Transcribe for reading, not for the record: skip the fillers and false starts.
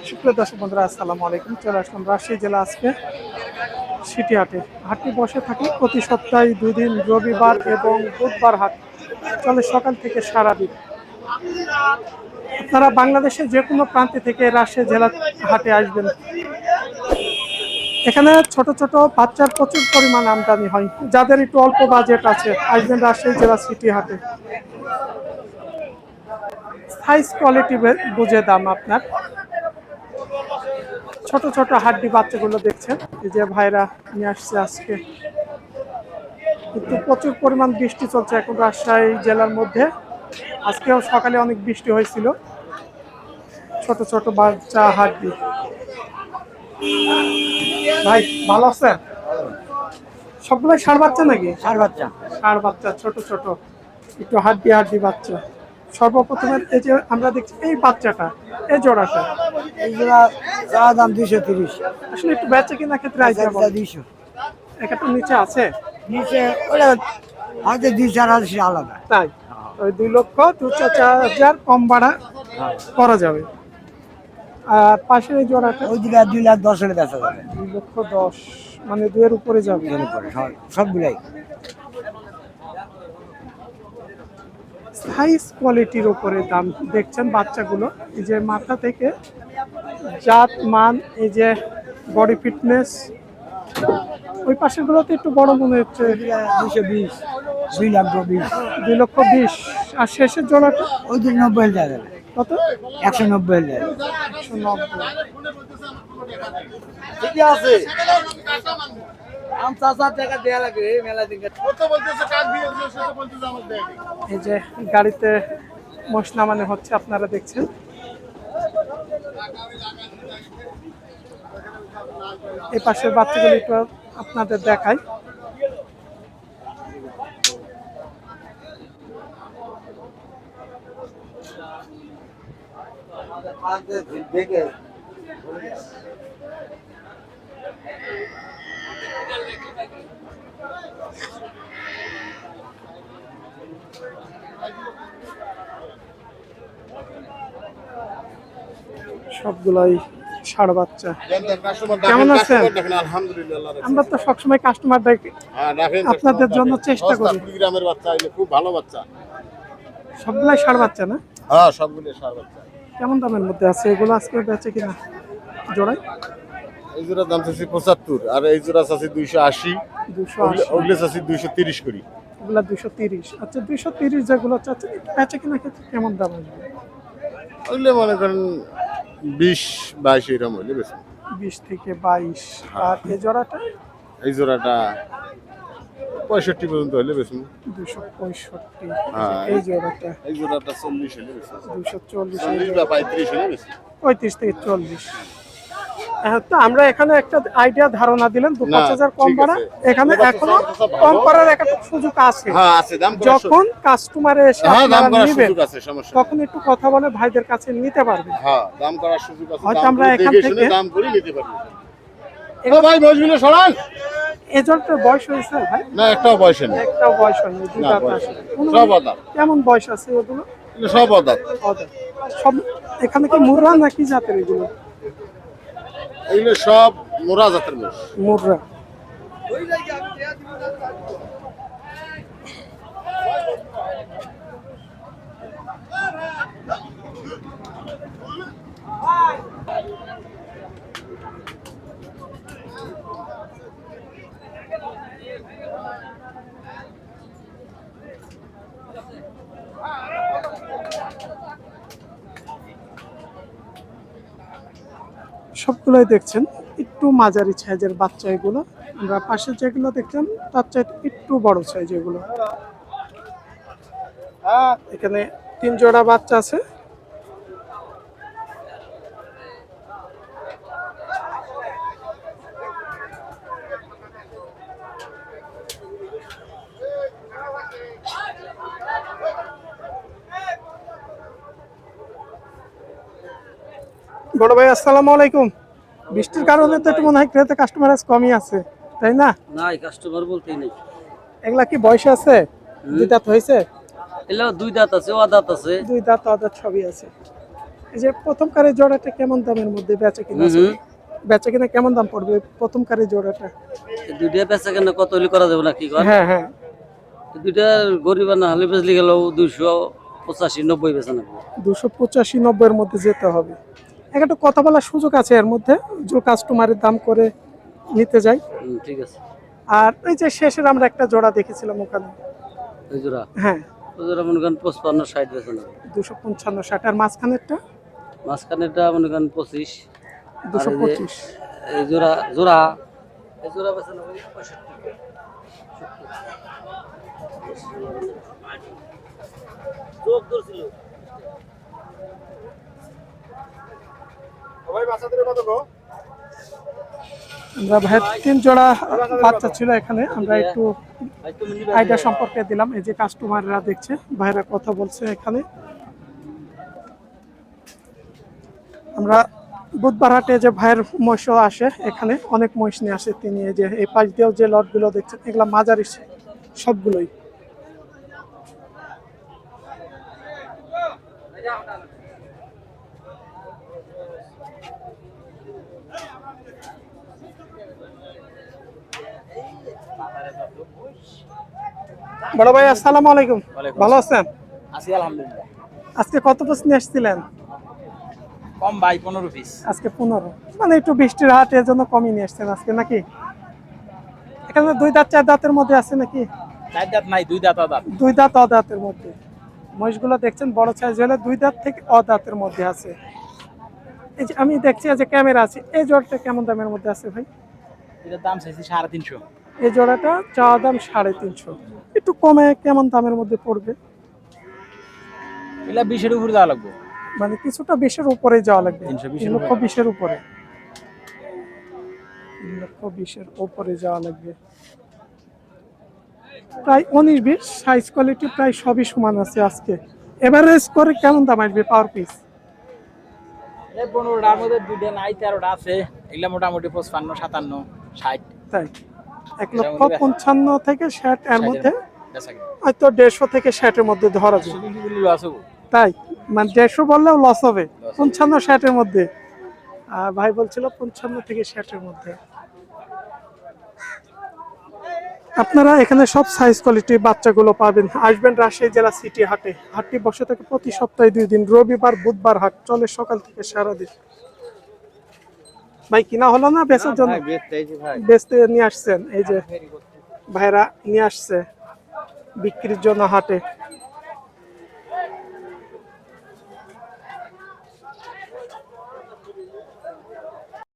সুপ্রিয় দর্শক বন্ধুরা, আসসালামু আলাইকুম। চলে আসলাম রাজশাহী জেলা আজকে সিটি হাটে। হাটটি বসে থাকে প্রতি সপ্তাহে 2 দিন, রবিবার এবং বুধবার হাট চলে সকাল থেকে সারাদিন। আপনারা বাংলাদেশের যে কোনো প্রান্তে থেকে রাজশাহী জেলা হাটে আসবেন। এখানে ছোট ছোট বাচ্চার প্রচুর পরিমাণ আমদানি হয়। যাদের একটু অল্প বাজেট আছে, আসবেন রাজশাহী জেলা সিটি হাটে। সাইজ কোয়ালিটি বুঝে দাম আপনার। ছোট ছোট হাড্ডি বাচ্চাগুলো দেখছেন, এই যে ভাইরা নিয়ে আসছে আজকে। কিন্তু প্রচুর পরিমাণ বৃষ্টি চলছে এখন রাজশাহী জেলার মধ্যে। আজকেও সকালে অনেক বৃষ্টি হয়েছিল। ছোট ছোট বাচ্চা হাড্ডি। ভাই ভালো আছেন? সবগুলো ষাঁড় বাচ্চা নাকি? ষাঁড় বাচ্চা। ষাঁড় বাচ্চা ছোট ছোট একটু হাড্ডি হাড্ডি বাচ্চা। সর্বপ্রথমে এই যে আমরা দেখছি এই বাচ্চাটা, এই জোড়াটা, এই জোড়া দাম 230। আসলে একটু বেচা কিনা ক্ষেত্রে আইডিয়া বলেন। 200 একটা নিচে আছে, নিচে ওটা হয়তো 2-4 হাজার আলাদা। তাই ওই 2,02,000 কম ভাড়া করা যাবে। আর পাশের এই জোড়াটা ওই দিকে 2,10,000 হলে বেচা যাবে। 2,10,000, মানে 2 এর উপরে যাবে। সবগুলাই সাইজ কোয়ালিটির উপরে দাম দেখছেন বাচ্চাগুলো। এই যে মাথা থেকে জাত মান, এই যে বডি ফিটনেস। ওই পাশের গুলোতে একটু বড় মনে হচ্ছে। 220, 2,20,000। 2,20,000। আর শেষের জোড়াটা ওই দিকে 90 হলে যাবে। কত? 190 হলে যাবে। 190। ঠিকই আছে। টাকা দেয়া লাগে মেলা দিকে। এই যে গাড়িতে মোষ নামানো হচ্ছে, আপনারা দেখছেন। এই পাশের বাচ্চাগুলো একটু আপনাদের দেখাই। সবগুলাই ষাঁড় বাচ্চা। কেমন আছেন? আমরা তো সবসময় কাস্টমার আপনাদের জন্য চেষ্টা করি। গ্রামের বাচ্চা খুব ভালো বাচ্চা। সবগুলাই ষাঁড় বাচ্চা না? হ্যাঁ, সবগুলো ষাঁড় বাচ্চা। কেমন দামের মধ্যে আছে এগুলো আজকে বেচে কিনা জোড়ায়? এই জোড়ার দাম চাচ্ছি 75, আর এই জোড়া চাচ্ছি 280। 280। ওগুলো চাচ্ছি 230 করি। ওগুলা 230। আচ্ছা, 230 যেগুলো চাচ্ছে বেচে কিনা ক্ষেত্রে কেমন দাম আসবে? ওগুলো মনে করেন 20-22 এরকম হইলে বেশি। 20 থেকে 22। আর এই জোড়াটা? এই জোড়াটা 65 পর্যন্ত হইলে বেশি। 265। হ্যাঁ, এই জোড়াটা? এই জোড়াটা 40 হইলে বেশি। 240। 40 বা 35 হইলে বেশি। 35 থেকে 40। হ্যাঁ, তো আমরা এখানে একটা আইডিয়া ধারণা দিলেন 2-5,000 কম ভাড়া। এখানে এখনো কম করার একটা সুযোগ আছে। হ্যাঁ, আছে। দাম করার যখন কাস্টমারে এসে হ্যাঁ, দাম আপনারা করার নেবেন, সুযোগ আছে, সমস্যা তখন একটু কথা বলে ভাইদের কাছে নিতে পারবেন। হ্যাঁ, দাম করার সুযোগ আছে। হয়তো দাম আমরা করে এখান দেখে থেকে শুনে দাম করে নিতে পারবো। ভাই বসবিলে সরান। এই জলটার বয়স হয়েছে ভাই? না, একটাও বয়স নেই। একটাও বয়স হয়নি। দুই না, দাঁত বয়স আছে। নেই। সব আদাত। কেমন বয়স আছে এগুলো? এগুলো সব আদাত। সব এখানে কি মুর্রা নাকি জাতের এগুলো? এগুলো সব মোরা জাতের মোষ। মুর্রা। সবগুলোই দেখছেন একটু মাঝারি সাইজের বাচ্চা এগুলো। আমরা পাশে যেগুলো দেখলাম তার চাইতে একটু বড় সাইজ এগুলো। এখানে 3 জোড়া বাচ্চা আছে। বড় ভাই আসসালামু আলাইকুম। বৃষ্টির কারণে তো একটু মনে হয় ক্রেতা কাস্টমার কমই আছে, তাই না? নাই, কাস্টমার বলতেই নেই। এগুলা কি বয়স আছে? 2 দাঁত হয়েছে? এগুলো 2 দাঁত আছে, ও দাঁত আছে। 2 দাঁত, দাঁত সবই আছে। এই যে প্রথম কারের জোড়াটা কেমন দামের মধ্যে বেচা কিনা আছে? বেচা কিনা কেমন দাম পড়বে প্রথম কারের জোড়াটা? দুইটা বেচা কেন কত হলে করা যাবে না কি কর হ্যাঁ হ্যাঁ, দুইটা গরিব না হলে বেচলে গেল 285-90 বেচা নেবো। 285-90 মধ্যে যেতে হবে। একটা কথা বলার সুযোগ আছে এর মধ্যে, যে কাস্টমারের দাম করে নিতে যাই। ঠিক আছে। আর এই যে শেষের আমরা একটা জোড়া দেখেছিলাম ওখানে, ওই জোড়া হ্যাঁ ওই জোড়া মনে করেন 55-60 বেচা নেবো। 255-60, আর মাঝখানেরটা মাঝখানেরটা মনে করেন 25। 225। এই জোড়া জোড়া এই জোড়া বেচা নেবো 65। চোখ ধরছিল আমরা ভাইয়ের 3 জোড়া বাচ্চা ছিল এখানে, আমরা একটু আইডিয়া সম্পর্কে দিলাম। এই যে কাস্টমাররা দেখছে, ভাইরা কথা বলছে এখানে। আমরা বুধবার হাটে যে ভাইয়ের মহিষ আসে এখানে, অনেক মহিষ নিয়ে আসে তিনি। এই যে এই পাশ দিয়েও যে লটগুলো দেখছেন এগুলা মাঝারি সবগুলোই। বড় ভাই আসসালামু আলাইকুম, ভালো আছেন? আছি আলহামদুলিল্লাহ। আজকে কত পিস নিয়ে আসছিলেন? কম ভাই 15 পিস। আজকে 15, মানে একটু বৃষ্টির হাট এর জন্য কমই নিয়ে আসছেন আজকে নাকি? এখানে 2 দাঁত 4 দাঁতের মধ্যে আছে নাকি? 4 দাঁত নাই, 2 দাঁত দাঁত। 2 দাঁত অদাঁতের মধ্যে মহিষগুলো দেখছেন, বড় সাইজ হলে 2 দাঁত থেকে অদাঁতের মধ্যে আছে। এই যে আমি দেখছি যে ক্যামেরা আছে, এই জোড়াটা কেমন দামের মধ্যে আছে ভাই? এটার দাম চাইছি 350। এই জোড়াটা চাওয়া দাম 350, একটু কমে কেমন দামের মধ্যে পড়বে? এগুলা 20 এর উপরে দেওয়া লাগবে। মানে কিছুটা 20-এর উপরে যাওয়া লাগবে। 320 3 লক্ষ 20-এর উপরে, 3 লক্ষ 20-এর উপরে যাওয়া লাগবে। প্রায় 19-20 সাইজ কোয়ালিটি প্রায় সবই সমান আছে আজকে। এভারেজ করে কেমন দাম আসবে পার পিস? এই 15টার মধ্যে 2টা নাই, 13টা আছে। এগুলা মোটামুটি 55, 57, 60। তাই 1,55,000 থেকে 60 এর মধ্যে, বেচা কিনা হয়তো 150 থেকে 60-এর মধ্যে ধরা যায়। সুবিধাগুলো আছে গো। তাই মানে 150 বললেও লস হবে, 55-60-এর মধ্যে। ভাই বলছিল 55 থেকে 60-এর মধ্যে। আপনারা এখানে সব সাইজ কোয়ালিটি বাচ্চাগুলো পাবেন। আসবেন রাজশাহী জেলা সিটি হাটে। হাটটি বসে থাকে প্রতি সপ্তাহে 2 দিন, রবিবার বুধবার হাট চলে সকাল থেকে সারাদিন। ভাই কিনা হলো না বেচার জন্য? বেচতে নিয়ে আসছেন, এই যে ভাইরা নিয়ে আসছে বিক্রির জন্য হাটে।